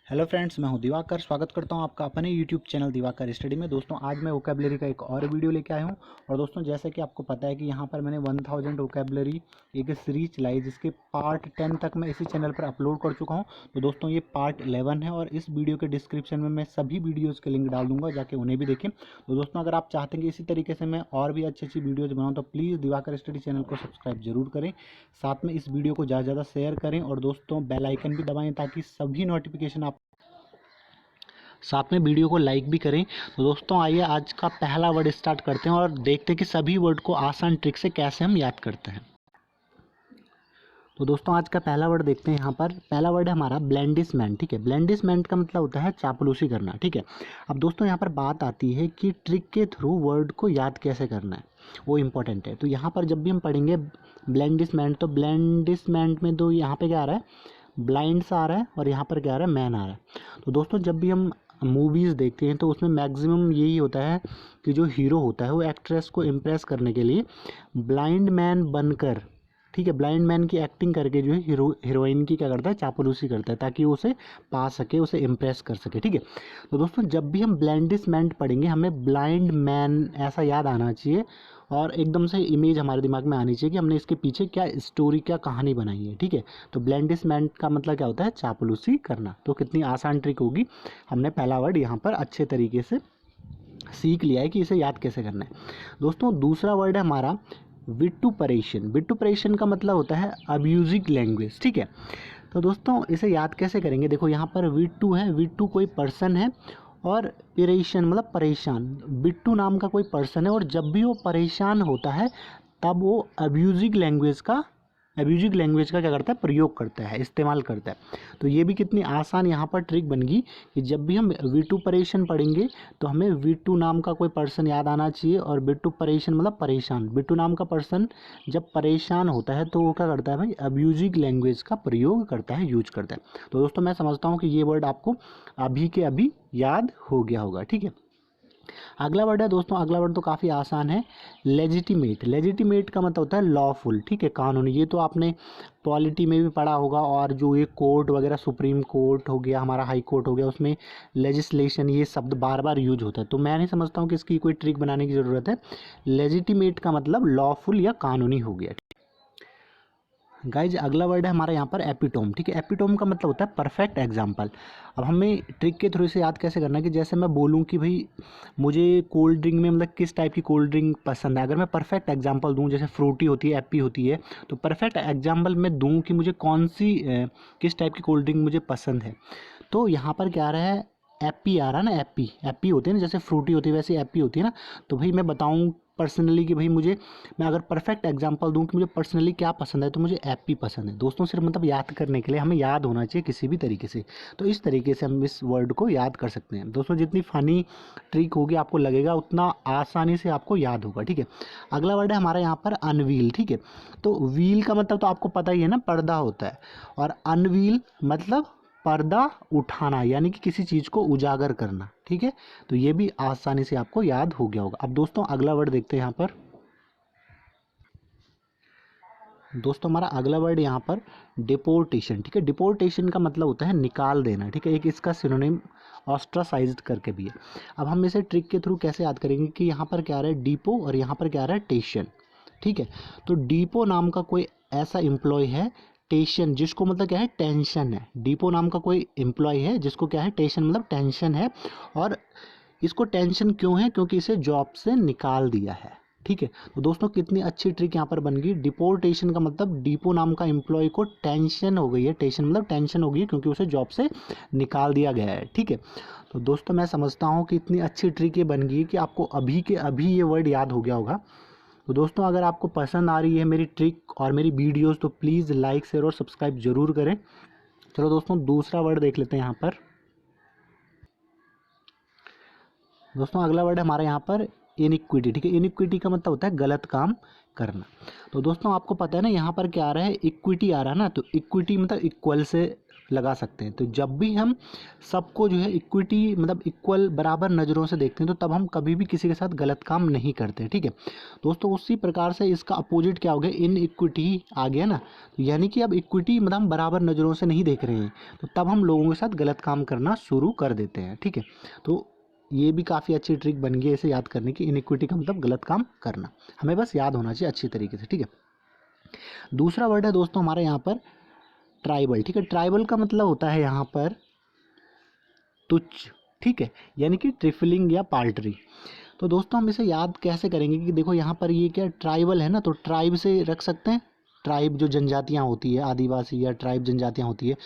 Hello friends, मैं हूं दिवाकर। स्वागत करता हूं आपका अपने यूट्यूब चैनल दिवाकर स्टडी में। दोस्तों आज मैं वोकैबलरी का एक और वीडियो लेके आया हूं। और दोस्तों जैसे कि आपको पता है कि यहां पर मैंने 1000 वोकैबलरी एक सीरीज चलाई, जिसके पार्ट 10 तक मैं इसी चैनल पर अपलोड कर चुका हूं। तो दोस्तों ये पार्ट 11 है और इस वीडियो के डिस्क्रिप्शन में मैं सभी वीडियोज़ के लिंक डाल दूँगा, जाके उन्हें भी देखें। तो दोस्तों अगर आप चाहते हैं कि इसी तरीके से मैं और भी अच्छी अच्छी वीडियोज़ बनाऊँ तो प्लीज़ दिवाकर स्टडी चैनल को सब्सक्राइब जरूर करें। साथ में इस वीडियो को ज़्यादा से ज़्यादा शेयर करें और दोस्तों बेल आइकन भी दबाएँ ताकि सभी नोटिफिकेशन आप साथ में वीडियो को लाइक भी करें। तो दोस्तों आइए आज का पहला वर्ड स्टार्ट करते हैं और देखते हैं कि सभी वर्ड को आसान ट्रिक से कैसे हम याद करते हैं। तो दोस्तों आज का पहला वर्ड देखते हैं। यहाँ पर पहला वर्ड है हमारा ब्लेंडिसमेंट। ठीक है, ब्लेंडिसमेंट का मतलब होता है चापलूसी करना। ठीक है, अब दोस्तों यहाँ पर बात आती है कि ट्रिक के थ्रू वर्ड को याद कैसे करना है, वो इम्पोर्टेंट है। तो यहाँ पर जब भी हम पढ़ेंगे ब्लेंडिसमेंट, तो ब्लेंडिसमेंट में तो यहाँ पे क्या आ रहा है, ब्लाइंड्स आ रहा है और यहाँ पर क्या आ रहा है, मैन आ रहा है। तो दोस्तों जब भी हम मूवीज़ देखते हैं तो उसमें मैक्सिमम यही होता है कि जो हीरो होता है वो एक्ट्रेस को इम्प्रेस करने के लिए ब्लाइंड मैन बनकर, ठीक है, ब्लाइंड मैन की एक्टिंग करके जो है हीरोइन की क्या करता है, चापलूसी करता है ताकि वो उसे पा सके, उसे इम्प्रेस कर सके। ठीक है, तो दोस्तों जब भी हम ब्लेंडिसमेंट पढ़ेंगे हमें ब्लाइंड मैन ऐसा याद आना चाहिए और एकदम से इमेज हमारे दिमाग में आनी चाहिए कि हमने इसके पीछे क्या स्टोरी, क्या कहानी बनाई है। ठीक है, तो ब्लेंडिसमेंट का मतलब क्या होता है, चापलूसी करना। तो कितनी आसान ट्रिक होगी, हमने पहला वर्ड यहाँ पर अच्छे तरीके से सीख लिया है कि इसे याद कैसे करना है। दोस्तों दूसरा वर्ड है हमारा विटुपरेशन। विटुपरेशन का मतलब होता है अब्यूजिंग लैंग्वेज। ठीक है, तो दोस्तों इसे याद कैसे करेंगे, देखो यहाँ पर विटू है, विटू कोई पर्सन है और परेशान मतलब परेशान, बिट्टू नाम का कोई पर्सन है और जब भी वो परेशान होता है तब वो अब्यूजिंग लैंग्वेज का क्या करता है, प्रयोग करता है, इस्तेमाल करता है। तो ये भी कितनी आसान यहाँ पर ट्रिक बन गई कि जब भी हम विटुपरेशन पढ़ेंगे तो हमें विटू नाम का कोई पर्सन याद आना चाहिए और विटुपरेशन मतलब परेशान। विटू नाम का पर्सन जब परेशान होता है तो वो क्या करता है भाई, अब्यूजिंग लैंग्वेज का प्रयोग करता है, यूज करता है। तो दोस्तों मैं समझता हूँ कि ये वर्ड आपको अभी के अभी याद हो गया होगा। ठीक है, अगला वर्ड है दोस्तों, अगला वर्ड तो काफ़ी आसान है, लेजिटिमेट। लेजिटिमेट का मतलब होता है लॉफुल। ठीक है, कानूनी। ये तो आपने पॉलिटी में भी पढ़ा होगा और जो ये कोर्ट वगैरह, सुप्रीम कोर्ट हो गया, हमारा हाई कोर्ट हो गया, उसमें लेजिस्लेशन ये शब्द बार बार यूज होता है। तो मैं नहीं समझता हूँ कि इसकी कोई ट्रिक बनाने की ज़रूरत है। लेजिटिमेट का मतलब लॉफुल या कानूनी हो गया। गाइज अगला वर्ड है हमारा यहाँ पर एपिटोम। ठीक है, एपिटोम का मतलब होता है परफेक्ट एग्जाम्पल। अब हमें ट्रिक के थ्रू से याद कैसे करना है कि जैसे मैं बोलूँ कि भाई मुझे कोल्ड ड्रिंक में मतलब किस टाइप की कोल्ड ड्रिंक पसंद है, अगर मैं परफेक्ट एग्जांपल दूँ, जैसे फ्रूटी होती है, एप्पी होती है, तो परफेक्ट एग्जांपल मैं दूँ कि मुझे कौन सी किस टाइप की कोल्ड ड्रिंक मुझे पसंद है। तो यहाँ पर क्या आ रहा है, एप्पी आ रहा है ना, एप्पी एप्पी होती है ना, जैसे फ्रूटी होती है वैसे एप्पी होती है ना। तो भाई मैं बताऊँ पर्सनली कि भाई मुझे, मैं अगर परफेक्ट एग्जांपल दूं कि मुझे पर्सनली क्या पसंद है तो मुझे एप्पी पसंद है। दोस्तों सिर्फ मतलब याद करने के लिए हमें याद होना चाहिए किसी भी तरीके से। तो इस तरीके से हम इस वर्ड को याद कर सकते हैं। दोस्तों जितनी फ़नी ट्रिक होगी आपको लगेगा उतना आसानी से आपको याद होगा। ठीक है, अगला वर्ड है हमारा यहाँ पर अनवील। ठीक है, तो व्हील का मतलब तो आपको पता ही है ना, पर्दा होता है, और अनवील मतलब पर्दा उठाना, यानी कि किसी चीज़ को उजागर करना। ठीक है, तो ये भी आसानी से आपको याद हो गया होगा। अब दोस्तों अगला वर्ड देखते हैं यहाँ पर। दोस्तों हमारा अगला वर्ड यहाँ पर डिपोर्टेशन। ठीक है, डिपोर्टेशन का मतलब होता है निकाल देना। ठीक है, एक इसका सिनोनिम ऑस्ट्रासाइज्ड करके भी है। अब हम इसे ट्रिक के थ्रू कैसे याद करेंगे कि यहाँ पर क्या आ रहा है, डिपो, और यहाँ पर क्या आ रहा है, टेशन। ठीक है, तो डिपो नाम का कोई ऐसा एम्प्लॉय है, टेंशन जिसको मतलब क्या है, टेंशन है। डिपो नाम का कोई एम्प्लॉय है जिसको क्या है, टेंशन मतलब टेंशन है, और इसको टेंशन क्यों है, क्योंकि इसे जॉब से निकाल दिया है। ठीक है, तो दोस्तों कितनी अच्छी ट्रिक यहाँ पर बन गई। डिपोर्टेशन का मतलब डिपो नाम का एम्प्लॉय को टेंशन हो गई है, टेंशन मतलब टेंशन हो गई है क्योंकि उसे जॉब से निकाल दिया गया है। ठीक है, तो दोस्तों मैं समझता हूँ कि इतनी अच्छी ट्रिक ये बन गई कि आपको अभी के अभी ये वर्ड याद हो गया होगा। तो दोस्तों अगर आपको पसंद आ रही है मेरी ट्रिक और मेरी वीडियोज़ तो प्लीज़ लाइक, शेयर और सब्सक्राइब जरूर करें। चलो दोस्तों दूसरा वर्ड देख लेते हैं यहाँ पर। दोस्तों अगला वर्ड है हमारा यहाँ पर इनइक्विटी। ठीक है, इनइक्विटी का मतलब होता है गलत काम करना। तो दोस्तों आपको पता है ना, यहाँ पर क्या आ रहा है, इक्विटी आ रहा है ना, तो इक्विटी मतलब इक्वल से लगा सकते हैं। तो जब भी हम सबको जो है इक्विटी मतलब इक्वल बराबर नज़रों से देखते हैं तो तब हम कभी भी किसी के साथ गलत काम नहीं करते। ठीक है दोस्तों, उसी प्रकार से इसका अपोजिट क्या हो गया, इन इक्विटी आ गया ना। तो यानी कि अब इक्विटी मतलब हम बराबर नज़रों से नहीं देख रहे हैं, तो तब हम लोगों के साथ गलत काम करना शुरू कर देते हैं। ठीक है, तो ये भी काफ़ी अच्छी ट्रिक बन गई है इसे याद करने की। इनइक्विटी का मतलब गलत काम करना, हमें बस याद होना चाहिए अच्छी तरीके से। ठीक है, दूसरा वर्ड है दोस्तों हमारे यहाँ पर ट्राइबल। ठीक है, ट्राइबल का मतलब होता है यहाँ पर तुच्छ। ठीक है, यानी कि ट्रिफलिंग या पाल्ट्री। तो दोस्तों हम इसे याद कैसे करेंगे कि देखो यहाँ पर ये क्या ट्राइबल है ना, तो ट्राइब से रख सकते हैं। ट्राइब जो जनजातियाँ होती है, आदिवासी या ट्राइब जनजातियाँ होती है,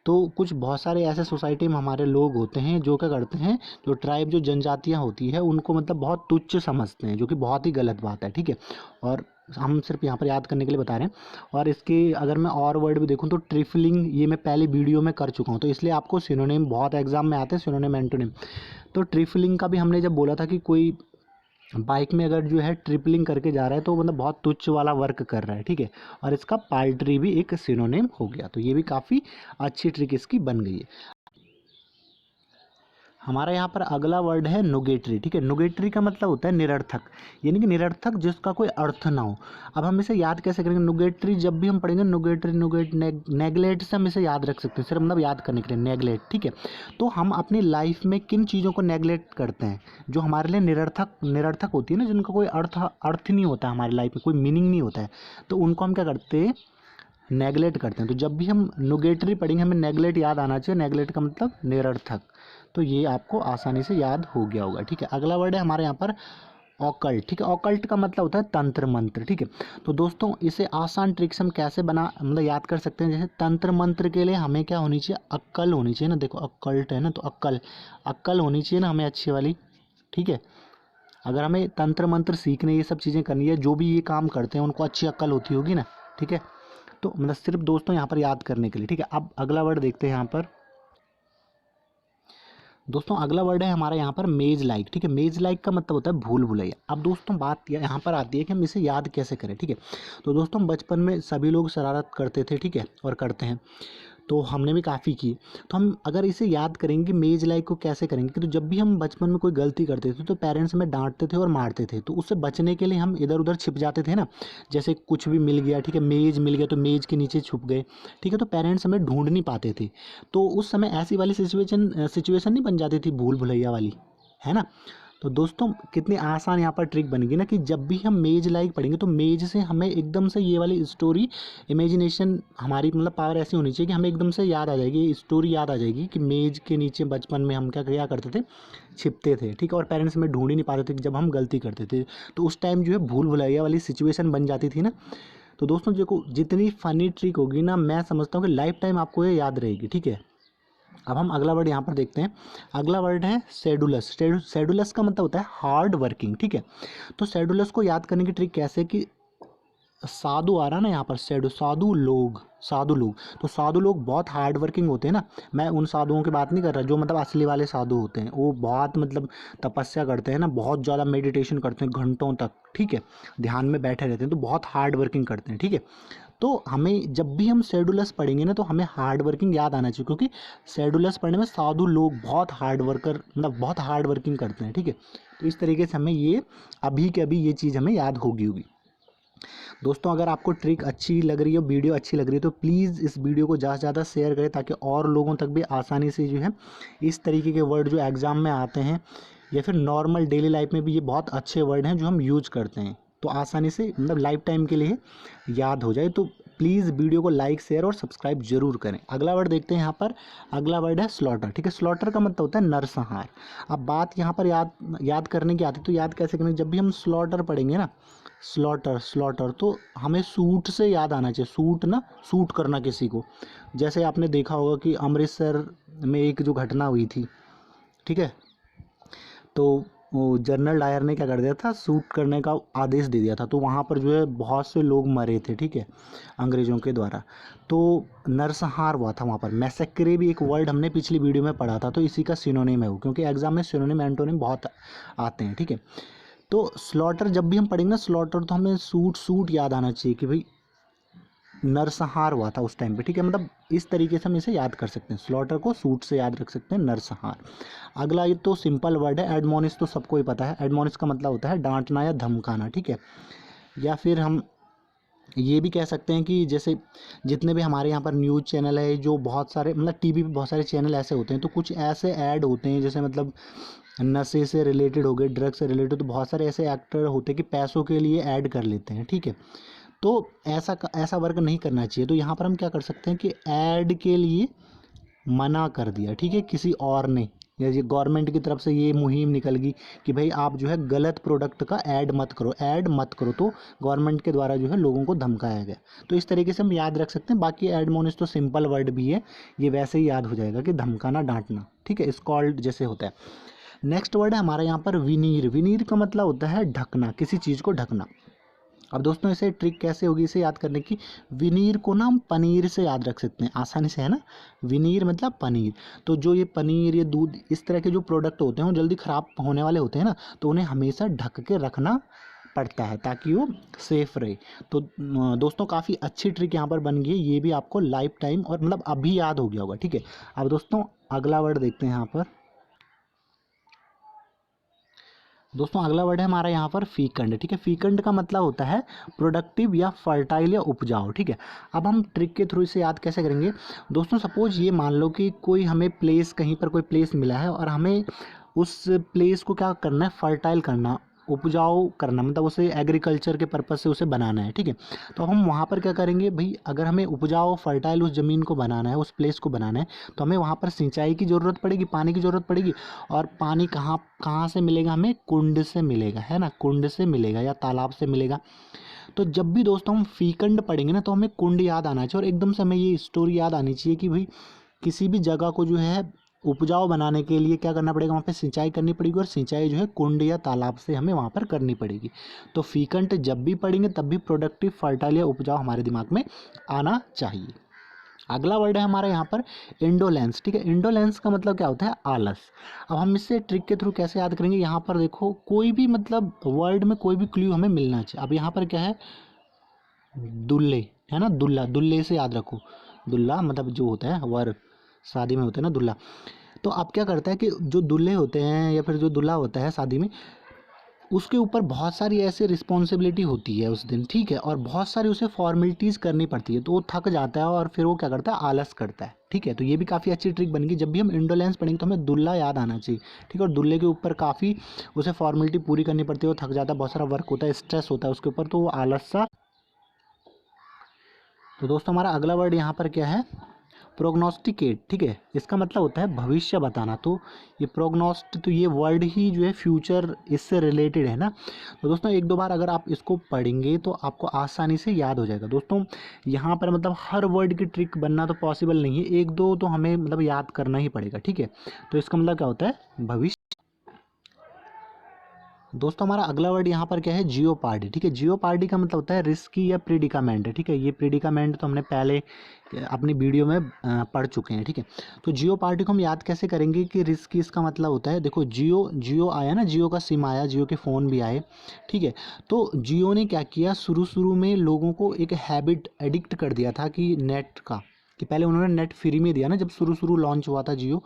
तो कुछ बहुत सारे ऐसे सोसाइटी में हमारे लोग होते हैं जो क्या करते हैं, जो ट्राइब जो जनजातियाँ होती है उनको मतलब बहुत तुच्छ समझते हैं, जो कि बहुत ही गलत बात है। ठीक है, और हम सिर्फ यहाँ पर याद करने के लिए बता रहे हैं। और इसके अगर मैं और वर्ड भी देखूँ तो ट्रिफलिंग ये मैं पहले वीडियो में कर चुका हूँ, तो इसलिए आपको सिनोनिम बहुत एग्जाम में आते हैं, सिनोनिम एंटोनिम। तो ट्रिफलिंग का भी हमने जब बोला था कि कोई बाइक में अगर जो है ट्रिपलिंग करके जा रहा है तो मतलब बहुत तुच्छ वाला वर्क कर रहा है। ठीक है, और इसका पाल्ट्री भी एक सिनोनिम हो गया, तो ये भी काफ़ी अच्छी ट्रिक इसकी बन गई है। हमारा यहाँ पर अगला वर्ड है नुगेटरी। ठीक है, नुगेटरी का मतलब होता है निरर्थक, यानी कि निरर्थक जिसका कोई अर्थ ना हो। अब हम इसे याद कैसे करेंगे, नुगेटरी जब भी हम पढ़ेंगे नुगेटरी नेगलेट से हम इसे याद रख सकते हैं, सिर्फ मतलब याद करने के लिए नेगलेट। ठीक है, तो हम अपनी लाइफ में किन चीज़ों को नेगलेक्ट करते हैं जो हमारे लिए निरर्थक निरर्थक होती है ना, जिनका कोई अर्थ नहीं होता है हमारी लाइफ में, कोई मीनिंग नहीं होता है, तो उनको हम क्या करते हैं, नेगलेक्ट करते हैं। तो जब भी हम नुगेटरी पढ़ेंगे हमें नेगलेक्ट याद आना चाहिए, नेगलेक्ट का मतलब निरर्थक। तो ये आपको आसानी से याद हो गया होगा। ठीक है, अगला वर्ड है हमारे यहाँ पर ऑकल्ट। ठीक है, ऑकल्ट का मतलब होता है तंत्र मंत्र। ठीक है, तो दोस्तों इसे आसान ट्रिक से हम कैसे बना मतलब याद कर सकते हैं। जैसे तंत्र मंत्र के लिए हमें क्या होनी चाहिए, अक्ल होनी चाहिए ना। देखो ऑकल्ट है ना, तो अक्ल अक्ल होनी चाहिए ना हमें अच्छी वाली। ठीक है, अगर हमें तंत्र मंत्र सीखने ये सब चीज़ें करनी है, जो भी ये काम करते हैं उनको अच्छी अक्ल होती होगी ना। ठीक है, तो मतलब सिर्फ दोस्तों यहाँ पर याद करने के लिए। ठीक है, अब अगला वर्ड देखते हैं यहाँ पर दोस्तों। अगला वर्ड है हमारा यहाँ पर मेज लाइक। ठीक है, मेज लाइक का मतलब होता है भूल भुलैया। अब दोस्तों बात यहाँ पर आती है कि हम इसे याद कैसे करें। ठीक है, तो दोस्तों बचपन में सभी लोग शरारत करते थे, ठीक है, और करते हैं, तो हमने भी काफ़ी की। तो हम अगर इसे याद करेंगे कि मेज लाइक को कैसे करेंगे, कि तो जब भी हम बचपन में कोई गलती करते थे तो पेरेंट्स हमें डांटते थे और मारते थे, तो उससे बचने के लिए हम इधर उधर छिप जाते थे ना। जैसे कुछ भी मिल गया, ठीक है, मेज मिल गया तो मेज के नीचे छुप गए। ठीक है, तो पेरेंट्स हमें ढूंढ नहीं पाते थे, तो उस समय ऐसी वाली सिचुएशन नहीं बन जाती थी भूल भुलैया वाली, है ना। तो दोस्तों कितनी आसान यहाँ पर ट्रिक बनेगी ना, कि जब भी हम मेज लाइक पढ़ेंगे तो मेज से हमें एकदम से ये वाली स्टोरी, इमेजिनेशन हमारी मतलब पावर ऐसी होनी चाहिए कि हमें एकदम से याद आ जाएगी, स्टोरी याद आ जाएगी कि मेज के नीचे बचपन में हम क्या क्या करते थे, छिपते थे। ठीक है, और पेरेंट्स हमें ढूंढ ही नहीं पाते थे जब हम गलती करते थे, तो उस टाइम जो है भूल भुलैया वाली सिचुएशन बन जाती थी ना। तो दोस्तों देखो जितनी फ़नी ट्रिक होगी ना, मैं समझता हूँ कि लाइफ टाइम आपको ये याद रहेगी। ठीक है, अब हम अगला वर्ड यहाँ पर देखते हैं। अगला वर्ड है शेडुलस। शेडुलस का मतलब होता है हार्ड वर्किंग। ठीक है, तो शेडुलस को याद करने की ट्रिक कैसे, कि साधु आ रहा ना यहाँ पर, साधु लोग, तो साधु लोग बहुत हार्ड वर्किंग होते हैं ना। मैं उन साधुओं की बात नहीं कर रहा जो मतलब असली वाले साधु होते हैं, वो बहुत मतलब तपस्या करते हैं ना, बहुत ज़्यादा मेडिटेशन करते हैं घंटों तक। ठीक है, ध्यान में बैठे रहते हैं, तो बहुत हार्ड वर्किंग करते हैं। ठीक है, तो हमें जब भी हम शेडुलस पढ़ेंगे ना तो हमें हार्ड वर्किंग याद आना चाहिए, क्योंकि शेडुलस पढ़ने में साधु लोग बहुत हार्ड वर्कर मतलब बहुत हार्ड वर्किंग करते हैं। ठीक है, तो इस तरीके से हमें ये अभी के अभी ये चीज़ हमें याद होगी। दोस्तों अगर आपको ट्रिक अच्छी लग रही हो, वीडियो अच्छी लग रही है, तो प्लीज़ इस वीडियो को ज़्यादा से ज़्यादा शेयर करें, ताकि और लोगों तक भी आसानी से जो है इस तरीके के वर्ड जो एग्ज़ाम में आते हैं या फिर नॉर्मल डेली लाइफ में भी, ये बहुत अच्छे वर्ड हैं जो हम यूज करते हैं, तो आसानी से मतलब लाइफ टाइम के लिए याद हो जाए। तो प्लीज़ वीडियो को लाइक शेयर और सब्सक्राइब जरूर करें। अगला वर्ड देखते हैं यहाँ पर। अगला वर्ड है स्लॉटर। ठीक है, स्लॉटर का मतलब होता है नरसंहार। अब बात यहाँ पर याद करने की आती है, तो याद कैसे करें, जब भी हम स्लॉटर पढ़ेंगे ना, स्लॉटर तो हमें सूट से याद आना चाहिए। सूट ना, सूट करना किसी को। जैसे आपने देखा होगा कि अमृतसर में एक जो घटना हुई थी, ठीक है, तो वो जनरल डायर ने क्या कर दिया था, सूट करने का आदेश दे दिया था, तो वहाँ पर जो है बहुत से लोग मरे थे। ठीक है, अंग्रेज़ों के द्वारा, तो नरसंहार हुआ था वहाँ पर। मैसेक्रे भी एक वर्ड हमने पिछली वीडियो में पढ़ा था, तो इसी का सिनोनिम है वो, क्योंकि एग्जाम में सिनोनिम एंटोनिम बहुत आते हैं। ठीक है, तो स्लॉटर जब भी हम पढ़ेंगे ना स्लॉटर, तो हमें सूट याद आना चाहिए कि भाई नरसंहार हुआ था उस टाइम पे, ठीक है। मतलब इस तरीके से हम इसे याद कर सकते हैं, स्लॉटर को सूट से याद रख सकते हैं, नरसंहार। अगला ये तो सिंपल वर्ड है, एडमोनिश तो सबको ही पता है। एडमोनिश का मतलब होता है डांटना या धमकाना, ठीक है। या फिर हम ये भी कह सकते हैं कि जैसे जितने भी हमारे यहाँ पर न्यूज़ चैनल है, जो बहुत सारे मतलब टीवी पे बहुत सारे चैनल ऐसे होते हैं, तो कुछ ऐसे ऐड होते हैं जैसे मतलब नशे से रिलेटेड हो गए, ड्रग्स से रिलेटेड, तो बहुत सारे ऐसे एक्टर होते हैं कि पैसों के लिए ऐड कर लेते हैं, ठीक है। तो ऐसा वर्क नहीं करना चाहिए। तो यहाँ पर हम क्या कर सकते हैं कि ऐड के लिए मना कर दिया, ठीक है, किसी और ने, या ये गवर्नमेंट की तरफ से ये मुहिम निकल गई कि भाई आप जो है गलत प्रोडक्ट का ऐड मत करो, तो गवर्नमेंट के द्वारा जो है लोगों को धमकाया गया। तो इस तरीके से हम याद रख सकते हैं। बाकी एडमोनिश तो सिंपल वर्ड भी है, ये वैसे ही याद हो जाएगा कि धमकाना, डांटना, ठीक है, स्कॉल्ड जैसे होता है। नेक्स्ट वर्ड है हमारे यहाँ पर विनीर। विनीर का मतलब होता है ढकना, किसी चीज़ को ढकना। अब दोस्तों इसे ट्रिक कैसे होगी इसे याद करने की, विनीर को ना हम पनीर से याद रख सकते हैं आसानी से, है ना। विनीर मतलब पनीर। तो जो ये पनीर, ये दूध, इस तरह के जो प्रोडक्ट होते हैं वो जल्दी ख़राब होने वाले होते हैं ना, तो उन्हें हमेशा ढक के रखना पड़ता है ताकि वो सेफ़ रहे। तो दोस्तों काफ़ी अच्छी ट्रिक यहाँ पर बन गई है, ये भी आपको लाइफ टाइम और मतलब अभी याद हो गया होगा, ठीक है। अब दोस्तों अगला वर्ड देखते हैं यहाँ पर। दोस्तों अगला वर्ड है हमारा यहाँ पर फीकंड, ठीक है। फीकंड का मतलब होता है प्रोडक्टिव या फर्टाइल या उपजाऊ, ठीक है। अब हम ट्रिक के थ्रू इसे याद कैसे करेंगे दोस्तों। सपोज ये मान लो कि कोई हमें प्लेस, कहीं पर कोई प्लेस मिला है और हमें उस प्लेस को क्या करना है, फर्टाइल करना, उपजाऊ करना, मतलब उसे एग्रीकल्चर के पर्पज़ से उसे बनाना है, ठीक है। तो हम वहाँ पर क्या करेंगे भाई, अगर हमें उपजाऊ फर्टाइल उस ज़मीन को बनाना है, उस प्लेस को बनाना है, तो हमें वहाँ पर सिंचाई की ज़रूरत पड़ेगी, पानी की ज़रूरत पड़ेगी। और पानी कहाँ कहाँ से मिलेगा, हमें कुंड से मिलेगा, है ना, कुंड से मिलेगा या तालाब से मिलेगा। तो जब भी दोस्तों हम फीकंड पढ़ेंगे ना, तो हमें कुंड याद आना चाहिए और एकदम से हमें ये स्टोरी याद आनी चाहिए कि भाई किसी भी जगह को जो है उपजाऊ बनाने के लिए क्या करना पड़ेगा, वहाँ पे सिंचाई करनी पड़ेगी और सिंचाई जो है कुंड या तालाब से हमें वहाँ पर करनी पड़ेगी। तो फीकंड जब भी पढ़ेंगे तब भी प्रोडक्टिव, फर्टाइल या उपजाऊ हमारे दिमाग में आना चाहिए। अगला वर्ड है हमारा यहाँ पर इंडोलेंस, ठीक है। इंडोलेंस का मतलब क्या होता है, आलस। अब हम इससे ट्रिक के थ्रू कैसे याद करेंगे, यहाँ पर देखो कोई भी मतलब वर्ड में कोई भी क्लू हमें मिलना चाहिए। अब यहाँ पर क्या है, दुल्ले, है ना, दुल्ला, दुल्ले से याद रखो। दुल्ला मतलब जो होता है वर, शादी में होता है ना दुल्ला। तो अब क्या करता है कि जो दूल्हे होते हैं या फिर जो दूल्हा होता है शादी में, उसके ऊपर बहुत सारी ऐसी रिस्पॉन्सिबिलिटी होती है उस दिन, ठीक है, और बहुत सारी उसे फॉर्मेलिटीज़ करनी पड़ती है, तो वो थक जाता है और फिर वो क्या करता है, आलस करता है, ठीक है। तो ये भी काफ़ी अच्छी ट्रिक बन गई। जब भी हम इंडोलेंस पढ़ेंगे तो हमें दुल्ला याद आना चाहिए, ठीक है। और दुल्हे के ऊपर काफ़ी उसे फॉर्मेलिटी पूरी करनी पड़ती है, वो थक जाता है, बहुत सारा वर्क होता है, स्ट्रेस होता है उसके ऊपर, तो वो आलस सा। तो दोस्तों हमारा अगला वर्ड यहाँ पर क्या है, प्रोग्नोस्टिकेट, ठीक है। इसका मतलब होता है भविष्य बताना। तो ये प्रोग्नोस्ट, तो ये वर्ड ही जो है फ्यूचर, इससे रिलेटेड है ना। तो दोस्तों एक दो बार अगर आप इसको पढ़ेंगे तो आपको आसानी से याद हो जाएगा। दोस्तों यहाँ पर मतलब हर वर्ड की ट्रिक बनना तो पॉसिबल नहीं है, एक दो तो हमें मतलब याद करना ही पड़ेगा, ठीक है। तो इसका मतलब क्या होता है, भविष्य। दोस्तों हमारा अगला वर्ड यहाँ पर क्या है, जियोपार्डी, ठीक है। जियोपार्डी का मतलब होता है रिस्की या प्रीडिकामेंट, ठीक है। ये प्रीडिकामेंट तो हमने पहले अपनी वीडियो में पढ़ चुके हैं, ठीक है। तो जियोपार्डी को हम याद कैसे करेंगे कि रिस्की, इसका मतलब होता है, देखो जियो, जियो आया ना, जियो का सिम आया, जियो के फ़ोन भी आए, ठीक है। तो जियो ने क्या किया, शुरू शुरू में लोगों को एक हैबिट, एडिक्ट कर दिया था कि नेट का, कि पहले उन्होंने नेट फ्री में दिया ना, जब शुरू शुरू लॉन्च हुआ था जियो।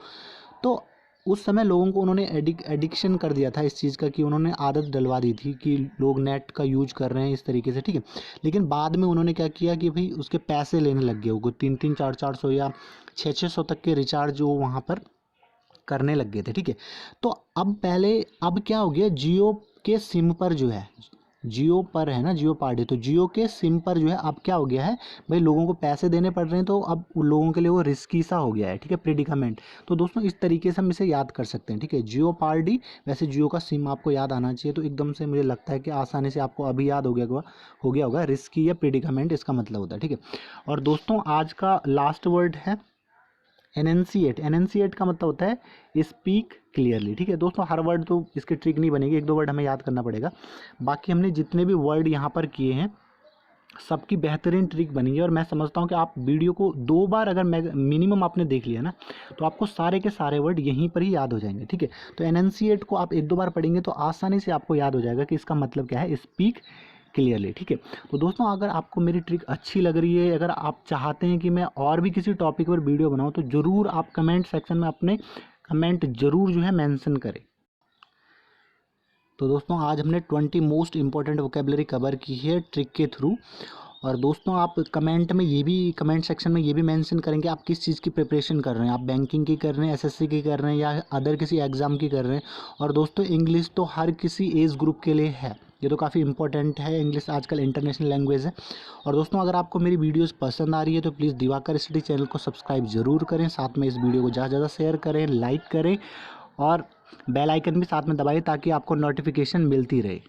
तो उस समय लोगों को उन्होंने एडिक्शन कर दिया था इस चीज़ का, कि उन्होंने आदत डलवा दी थी कि लोग नेट का यूज कर रहे हैं इस तरीके से, ठीक है। लेकिन बाद में उन्होंने क्या किया कि भाई उसके पैसे लेने लग गए, वो 3-3, 4-4 सौ या 6-6 सौ तक के रिचार्ज वो वहाँ पर करने लग गए थे, ठीक है। तो अब क्या हो गया, जियो के सिम पर जो है, जियो पर है ना, जियो पार्टी, तो जियो के सिम पर जो है अब क्या हो गया है भाई, लोगों को पैसे देने पड़ रहे हैं, तो अब उन लोगों के लिए वो रिस्की सा हो गया है, ठीक है, प्रेडिकामेंट। तो दोस्तों इस तरीके से हम इसे याद कर सकते हैं, ठीक है। जियो पार्टी, वैसे जियो का सिम आपको याद आना चाहिए, तो एकदम से मुझे लगता है कि आसानी से आपको अभी याद हो गया होगा, रिस्की या प्रेडिकामेंट इसका मतलब होता है, ठीक है। और दोस्तों आज का लास्ट वर्ड है एनएनसीएट। एनएनसीएट का मतलब होता है स्पीक क्लियरली, ठीक है। दोस्तों हर वर्ड तो इसकी ट्रिक नहीं बनेगी, एक दो वर्ड हमें याद करना पड़ेगा। बाकी हमने जितने भी वर्ड यहाँ पर किए हैं सबकी बेहतरीन ट्रिक बनी है, और मैं समझता हूँ कि आप वीडियो को 2 बार अगर मिनिमम आपने देख लिया ना, तो आपको सारे के सारे वर्ड यहीं पर ही याद हो जाएंगे, ठीक है। तो एनएनसीएट को आप 1-2 बार पढ़ेंगे तो आसानी से आपको याद हो जाएगा कि इसका मतलब क्या है, स्पीक क्लियरली, ठीक है। तो दोस्तों अगर आपको मेरी ट्रिक अच्छी लग रही है, अगर आप चाहते हैं कि मैं और भी किसी टॉपिक पर वीडियो बनाऊँ, तो ज़रूर आप कमेंट सेक्शन में अपने कमेंट ज़रूर जो है मेंशन करें। तो दोस्तों आज हमने 20 मोस्ट इंपॉर्टेंट वोकेबलरी कवर की है ट्रिक के थ्रू। और दोस्तों आप कमेंट सेक्शन में ये भी मेंशन करेंगे आप किस चीज़ की प्रिपरेशन कर रहे हैं, आप बैंकिंग की कर रहे हैं, एसएससी की कर रहे हैं, या अदर किसी एग्ज़ाम की कर रहे हैं। और दोस्तों इंग्लिश तो हर किसी एज ग्रुप के लिए है, ये तो काफ़ी इंपॉर्टेंट है, इंग्लिश आजकल इंटरनेशनल लैंग्वेज है। और दोस्तों अगर आपको मेरी वीडियोस पसंद आ रही है तो प्लीज़ दिवाकर स्टडी चैनल को सब्सक्राइब ज़रूर करें, साथ में इस वीडियो को ज़्यादा से ज़्यादा शेयर करें, लाइक करें और बेल आइकन भी साथ में दबाइए ताकि आपको नोटिफिकेशन मिलती रहे।